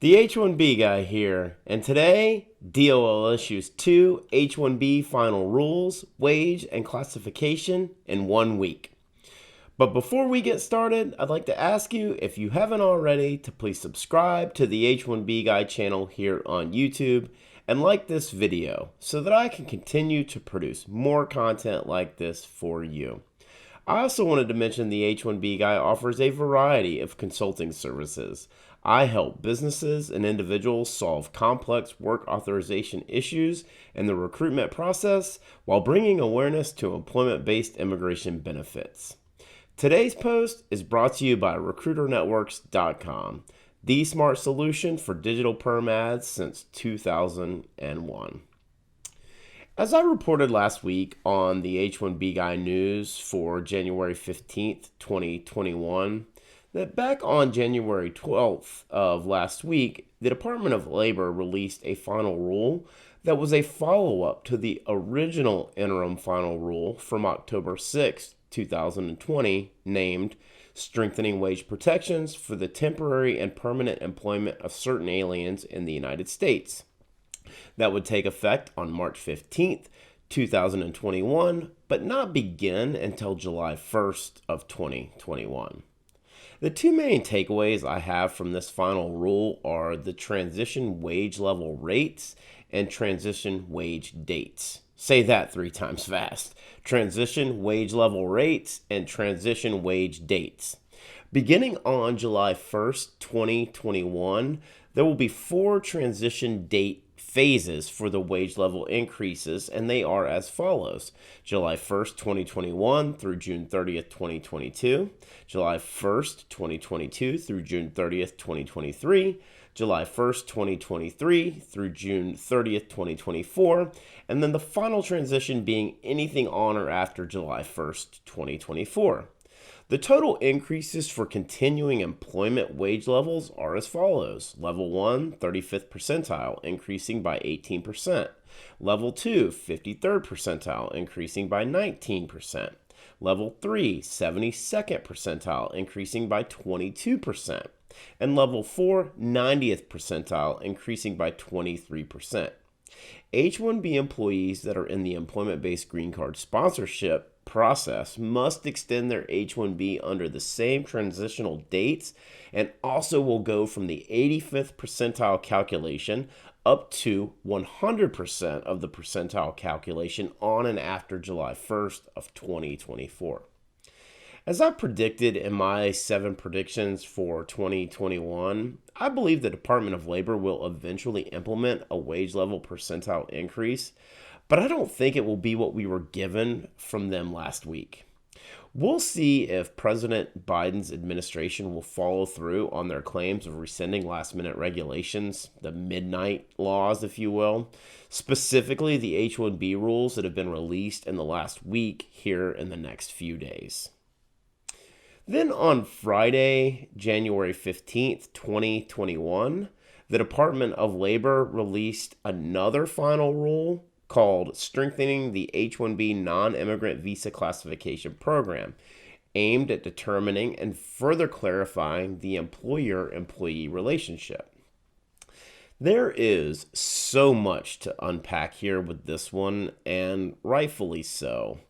The H1B guy here, and today DOL issues 2 H1B final rules, wage, and classification in 1 week. But before we get started, I'd like to ask you, if you haven't already, to please subscribe to the H1B Guy channel here on YouTube and like this video so that I can continue to produce more content like this for you. I also wanted to mention the H1B Guy offers a variety of consulting services. I help businesses and individuals solve complex work authorization issues in the recruitment process while bringing awareness to employment-based immigration benefits. Today's post is brought to you by RecruiterNetworks.com, the smart solution for digital perm ads since 2001. As I reported last week on the H1B Guy news for January 15th, 2021, that back on January 12th of last week, the Department of Labor released a final rule that was a follow-up to the original interim final rule from October 6th, 2020, named Strengthening Wage Protections for the Temporary and Permanent Employment of Certain Aliens in the United States. That would take effect on March 15th, 2021, but not begin until July 1st of 2021. The two main takeaways I have from this final rule are the transition wage level rates and transition wage dates. Say that 3 times fast. Transition wage level rates and transition wage dates. Beginning on July 1st, 2021, there will be 4 transition date phases for the wage level increases, and they are as follows: July 1st, 2021 through June 30th, 2022, July 1st, 2022 through June 30th, 2023, July 1st, 2023 through June 30th, 2024, and then the final transition being anything on or after July 1st, 2024. The total increases for continuing employment wage levels are as follows. Level 1, 35th percentile, increasing by 18%. Level 2, 53rd percentile, increasing by 19%. Level 3, 72nd percentile, increasing by 22%. And level 4, 90th percentile, increasing by 23%. H-1B employees that are in the employment-based green card sponsorship process must extend their H-1B under the same transitional dates, and also will go from the 85th percentile calculation up to 100% of the percentile calculation on and after July 1st of 2024. As I predicted in my 7 predictions for 2021, I believe the Department of Labor will eventually implement a wage level percentile increase, but I don't think it will be what we were given from them last week. We'll see if President Biden's administration will follow through on their claims of rescinding last-minute regulations, the midnight laws, if you will, specifically the H-1B rules that have been released in the last week here in the next few days. Then on Friday, January 15th, 2021, the Department of Labor released another final rule called Strengthening the H-1B Non-Immigrant Visa Classification Program, aimed at determining and further clarifying the employer-employee relationship. There is so much to unpack here with this one, and rightfully so.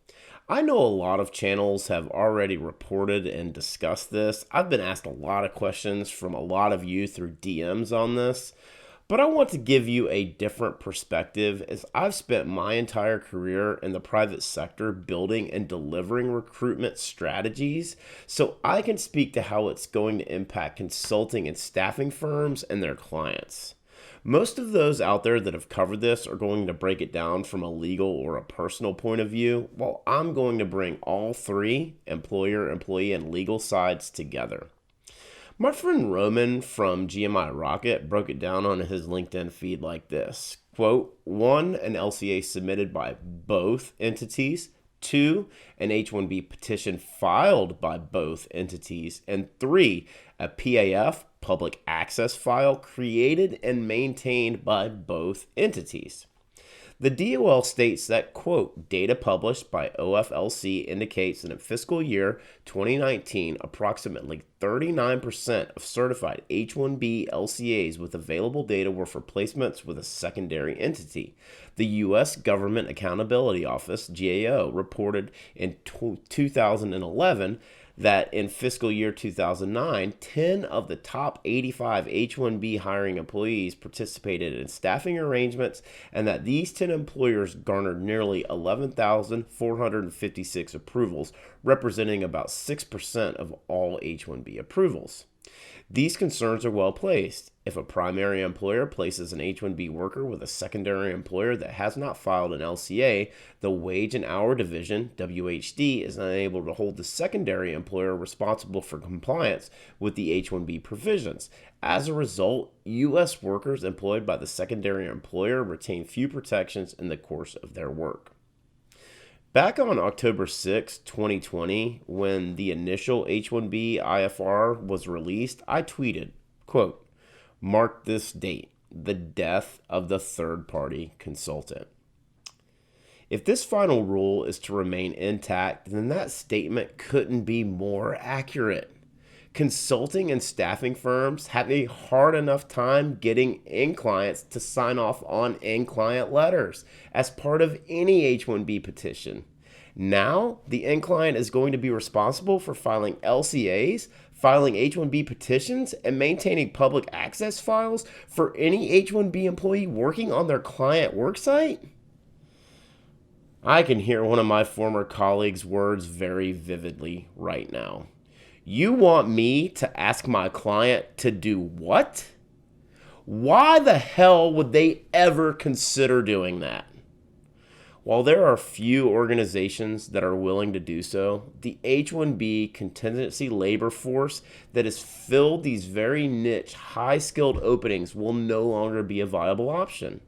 I know a lot of channels have already reported and discussed this. I've been asked a lot of questions from a lot of you through DMs on this, but I want to give you a different perspective, as I've spent my entire career in the private sector building and delivering recruitment strategies, so I can speak to how it's going to impact consulting and staffing firms and their clients. Most of those out there that have covered this are going to break it down from a legal or a personal point of view, while I'm going to bring all 3, employer, employee, and legal sides together. My friend Roman from GMI Rocket broke it down on his LinkedIn feed like this. Quote, 1, an LCA submitted by both entities. 2, an H-1B petition filed by both entities. And 3, a PAF, public access file, created and maintained by both entities. The DOL states that, quote, data published by OFLC indicates that in fiscal year 2019, approximately 39% of certified H1B LCAs with available data were for placements with a secondary entity. The U.S. Government Accountability Office, GAO, reported in 2011 that in fiscal year 2009, 10 of the top 85 H1B hiring employees participated in staffing arrangements, and that these 10 employers garnered nearly 11,456 approvals, representing about 6% of all H1B approvals. These concerns are well placed. If a primary employer places an H-1B worker with a secondary employer that has not filed an LCA, the Wage and Hour Division, WHD, is unable to hold the secondary employer responsible for compliance with the H-1B provisions. As a result, U.S. workers employed by the secondary employer retain few protections in the course of their work. Back on October 6, 2020, when the initial H-1B IFR was released, I tweeted, quote, "Mark this date, the death of the third-party consultant." If this final rule is to remain intact, then that statement couldn't be more accurate. Consulting and staffing firms have a hard enough time getting end clients to sign off on end client letters as part of any H-1B petition. Now, the end client is going to be responsible for filing LCAs, filing H-1B petitions, and maintaining public access files for any H-1B employee working on their client worksite? I can hear one of my former colleagues' words very vividly right now. You want me to ask my client to do what? Why the hell would they ever consider doing that? While there are few organizations that are willing to do so, the H-1B contingency labor force that has filled these very niche, high-skilled openings will no longer be a viable option.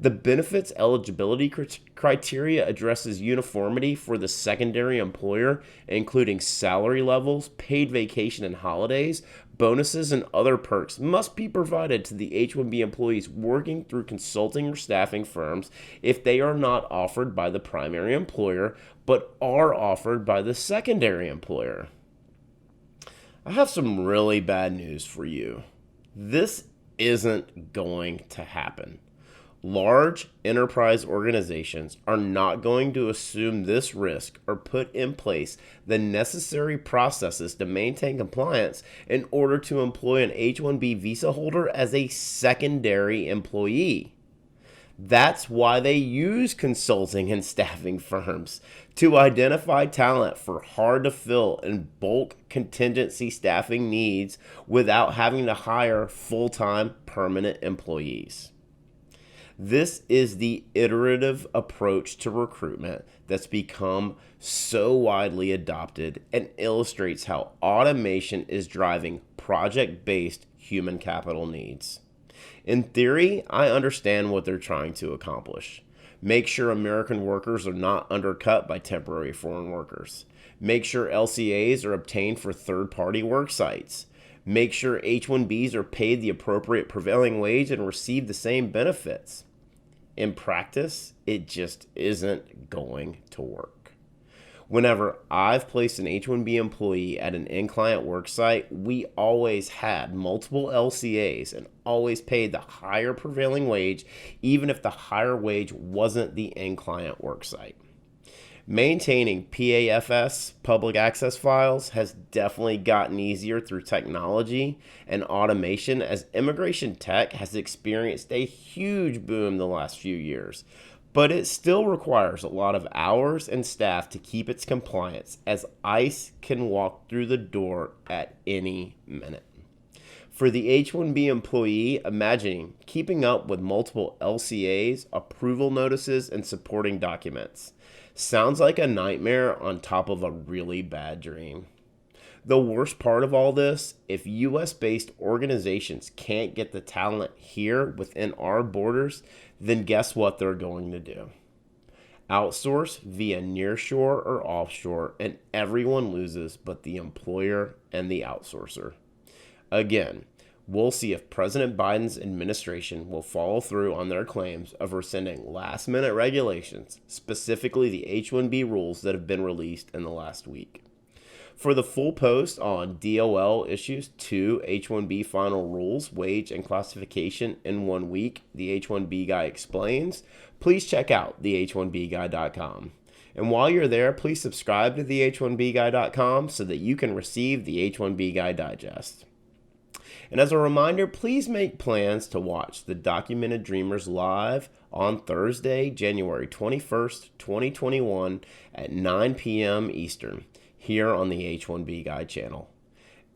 The benefits eligibility criteria addresses uniformity for the secondary employer, including salary levels, paid vacation and holidays, bonuses, and other perks must be provided to the H-1B employees working through consulting or staffing firms if they are not offered by the primary employer, but are offered by the secondary employer. I have some really bad news for you. This isn't going to happen. Large enterprise organizations are not going to assume this risk or put in place the necessary processes to maintain compliance in order to employ an H-1B visa holder as a secondary employee. That's why they use consulting and staffing firms to identify talent for hard-to-fill and bulk contingency staffing needs without having to hire full-time permanent employees. This is the iterative approach to recruitment that's become so widely adopted and illustrates how automation is driving project-based human capital needs. In theory, I understand what they're trying to accomplish. Make sure American workers are not undercut by temporary foreign workers. Make sure LCAs are obtained for third-party work sites. Make sure H-1Bs are paid the appropriate prevailing wage and receive the same benefits. In practice, it just isn't going to work. Whenever I've placed an H-1B employee at an end client worksite, we always had multiple LCAs and always paid the higher prevailing wage, even if the higher wage wasn't the end client worksite. Maintaining PAFS, public access files, has definitely gotten easier through technology and automation as immigration tech has experienced a huge boom the last few years. But it still requires a lot of hours and staff to keep its compliance, as ICE can walk through the door at any minute. For the H-1B employee, imagining keeping up with multiple LCAs, approval notices, and supporting documents sounds like a nightmare on top of a really bad dream. The worst part of all this, if US-based organizations can't get the talent here within our borders, then guess what they're going to do? Outsource via nearshore or offshore, and everyone loses but the employer and the outsourcer. Again, We'll see if President Biden's administration will follow through on their claims of rescinding last-minute regulations, specifically the H-1B rules that have been released in the last week. For the full post on DOL issues 2 H-1B final rules, wage, and classification in 1 week, the H-1B Guy explains, please check out the H1BGuy.com. And while you're there, please subscribe to the H1BGuy.com so that you can receive the H-1B Guy Digest. And as a reminder, please make plans to watch the Documented Dreamers live on Thursday, January 21st, 2021 at 9 p.m. Eastern, here on the H1B Guy channel.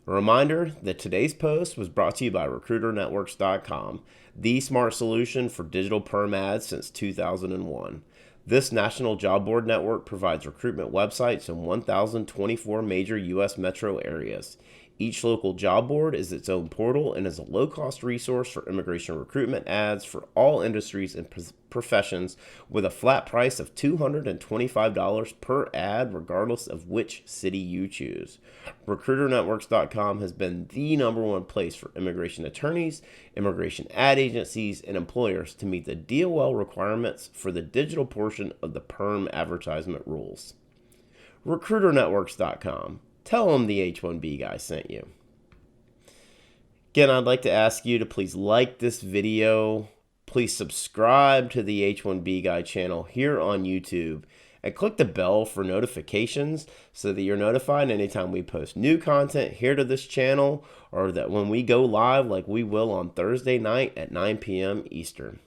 A reminder that today's post was brought to you by RecruiterNetworks.com, the smart solution for digital perm ads since 2001. This national job board network provides recruitment websites in 1,024 major U.S. metro areas. Each local job board is its own portal and is a low-cost resource for immigration recruitment ads for all industries and professions with a flat price of $225 per ad regardless of which city you choose. RecruiterNetworks.com has been the #1 place for immigration attorneys, immigration ad agencies, and employers to meet the DOL requirements for the digital portion of the perm advertisement rules. RecruiterNetworks.com. Tell them the H1B Guy sent you. Again, I'd like to ask you to please like this video. Please subscribe to the H1B Guy channel here on YouTube and click the bell for notifications so that you're notified anytime we post new content here to this channel or that when we go live like we will on Thursday night at 9 p.m. Eastern.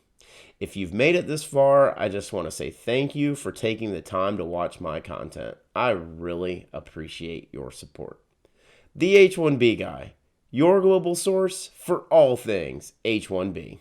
If you've made it this far, I just want to say thank you for taking the time to watch my content. I really appreciate your support. The H1B Guy, your global source for all things H1B.